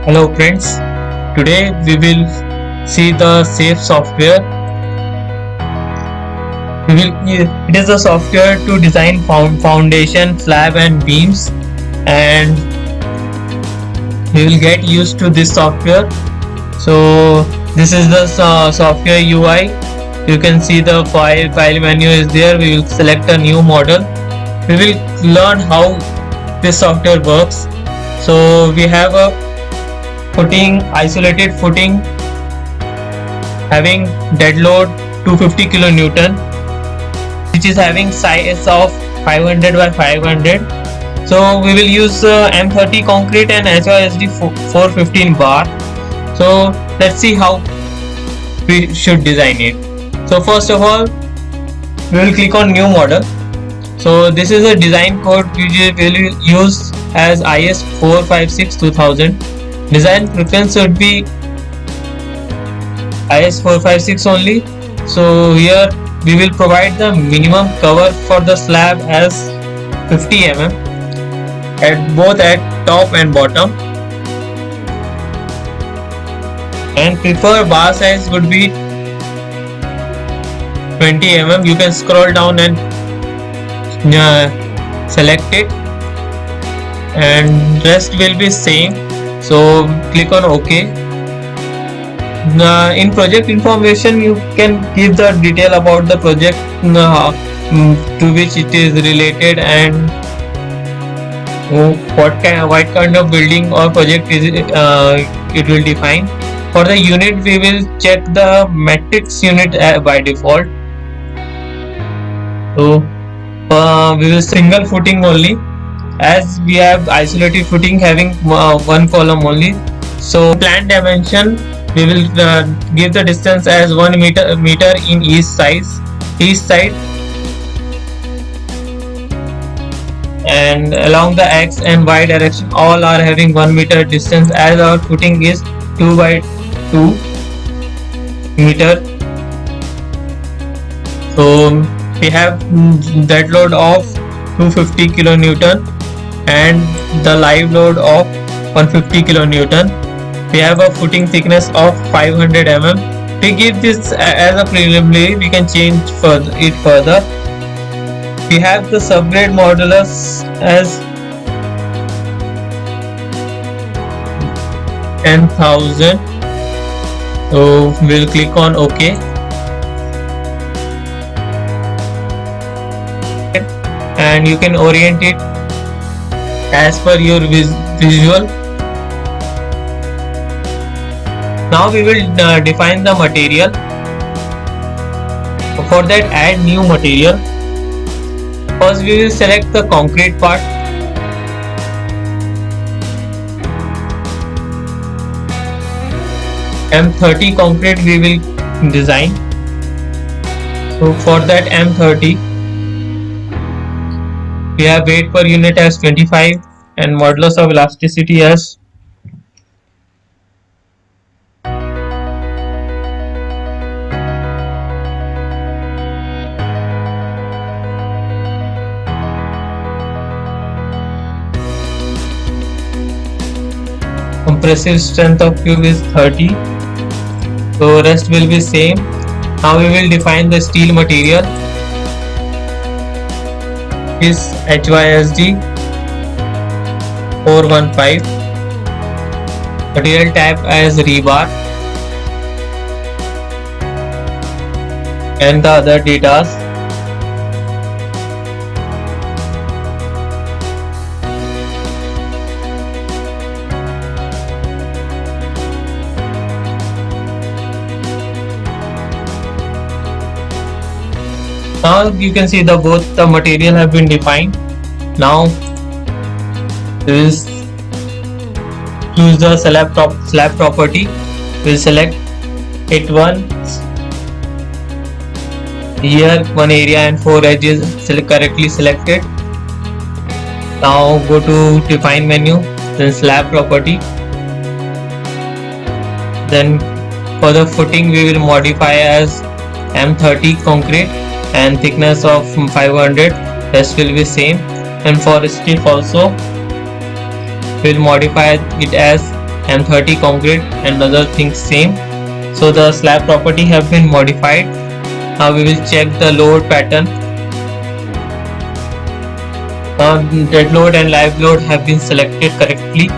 Hello friends, today we will see the SAFE software. It is a software to design foundation, slab and beams, and we will get used to this software. So this is the software UI. You can see the file menu is there. We will select a new model. We will learn how this software works. So we have a isolated footing having dead load 250 kilonewton, which is having size of 500 by 500. So we will use M30 concrete and HYSD 415 bar. So let's see how we should design it. So first of all, we will click on new model. So this is a design code we will use as IS 456 2000. Design preference would be IS 456 only. So here we will provide the minimum cover for the slab as 50 mm at both at top and bottom, and preferred bar size would be 20 mm. You can scroll down and select it, and rest will be same. So click on OK. In project information, you can give the detail about the project to which it is related and what kind of building or project is it will define. For the unit, we will check the matrix unit by default. So we will single footing only, as we have isolated footing having one column only. So planned dimension, we will give the distance as 1 meter in each side, and along the X and Y direction all are having 1 meter distance, as our footing is 2 by 2 meter. So we have dead load of 250 kilonewton and the live load of 150 kilonewton. We have a footing thickness of 500 mm. We give this as a preliminary. We can change it further. We have the subgrade modulus as 10,000. So we'll click on OK. And you can orient it as per your visual. Now we will define the material. For that, add new material. First we will select the concrete part. M30 concrete we will design. So for that M30, we have weight per unit as 25 and modulus of elasticity as 30. Compressive strength of cube is 30. So rest will be same. Now we will define the steel material. Is HYSD 415. Material type as rebar, and the other data. Now you can see both the material have been defined. Now this choose the slab property. We'll select it once. Here one area and 4 edges correctly selected. Now go to define menu, then slab property. Then for the footing we will modify as M30 concrete and thickness of 500. Rest will be same. And for stiff also we'll modify it as M30 concrete and other things same. So the slab property have been modified. Now we will check the load pattern. Dead load and live load have been selected correctly.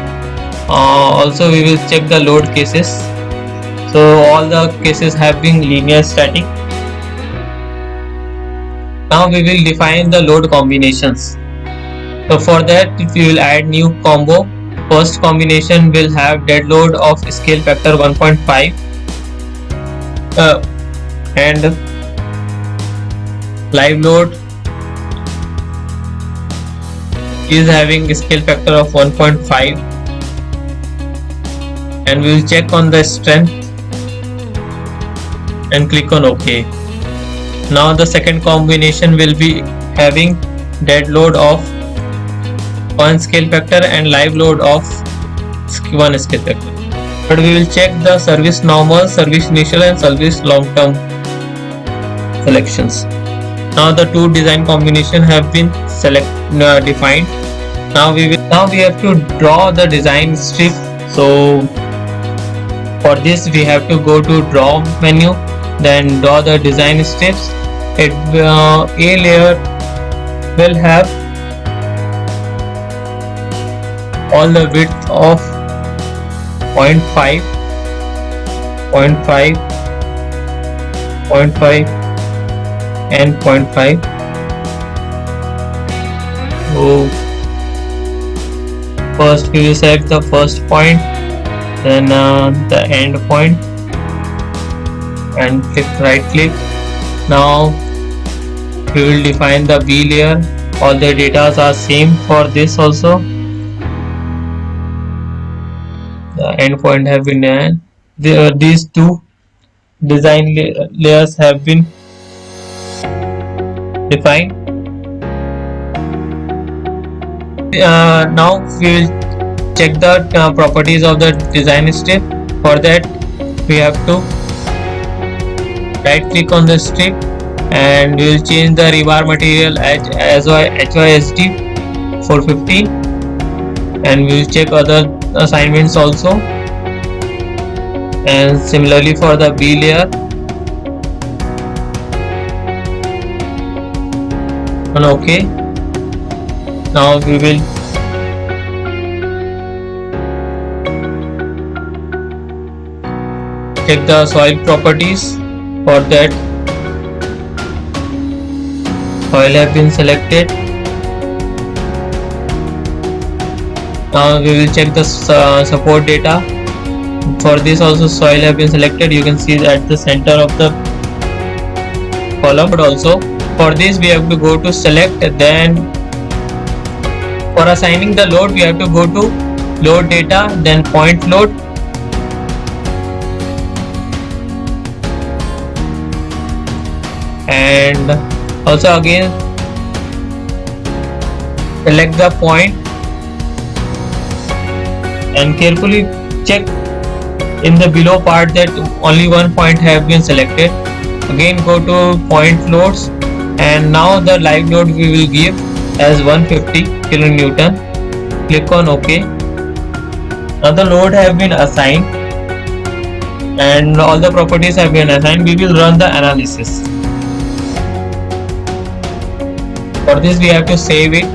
Also we will check the load cases. So all the cases have been linear static. Now we will define the load combinations. So for that we will add new combo. First combination will have dead load of scale factor 1.5 and live load is having scale factor of 1.5, and we will check on the strength and click on OK. Now the second combination will be having dead load of 1 scale factor and live load of 1 scale factor. But we will check the service normal, service initial and service long term selections. Now the two design combination have been defined. Now we have to draw the design strip. So for this we have to go to draw menu, then draw the design strips. A layer will have all the width of 0.5, 0.5, 0.5 and 0.5. So first we will select the first point, then the end point, and right click. Now we will define the B layer. All the data are same for this also. The endpoint have been these two design layers have been defined. Now we will check the properties of the design strip. For that we have to right click on the strip and we will change the rebar material as HYSD 450, and we will check other assignments also, and similarly for the B layer. And OK. Now we will check the soil properties. For that soil have been selected. Now we will check the support data. For this also soil have been selected. You can see at the center of the column. But also for this we have to go to select, then for assigning the load we have to go to load data, then point load, and also again select the point and carefully check in the below part that only one point have been selected. Again go to point loads, and now the live load we will give as 150 kilonewton. Click on OK. Now the load have been assigned and all the properties have been assigned. We will run the analysis. For this we have to save it.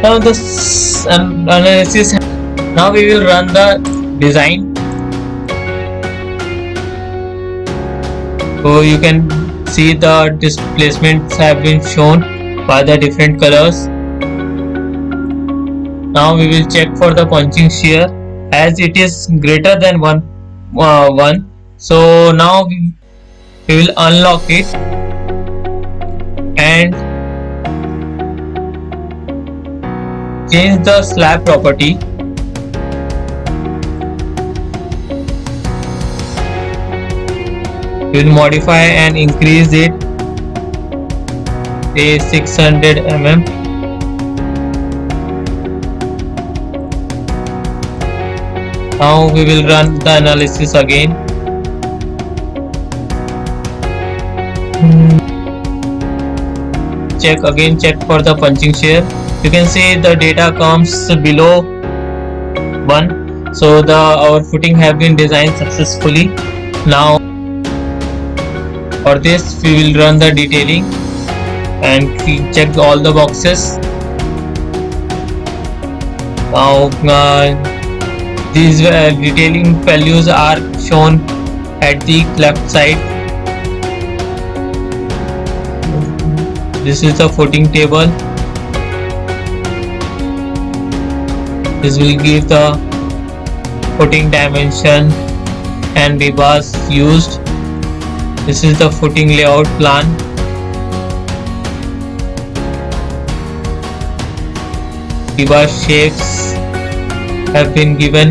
Now this analysis. Now we will run the design. So you can see the displacements have been shown by the different colors. Now we will check for the punching shear as it is greater than 1. So now we will unlock it and change the slab property. We will modify and increase it, say 600 mm. Now we will run the analysis again. Check for the punching shear. You can see the data comes below 1. So our footing have been designed successfully. Now for this we will run the detailing and check all the boxes. Now these detailing values are shown at the left side. This is the footing table. This will give the footing dimension and rebars used. This is the footing layout plan. Rebar shapes have been given.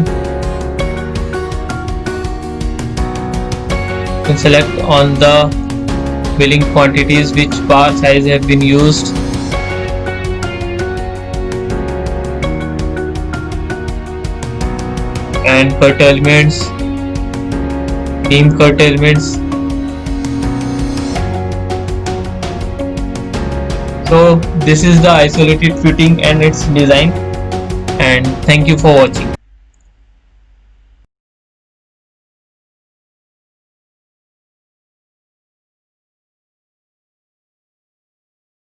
You can select on the milling quantities which bar size have been used. And curtailments, beam curtailments. So this is the isolated footing and its design, and thank you for watching.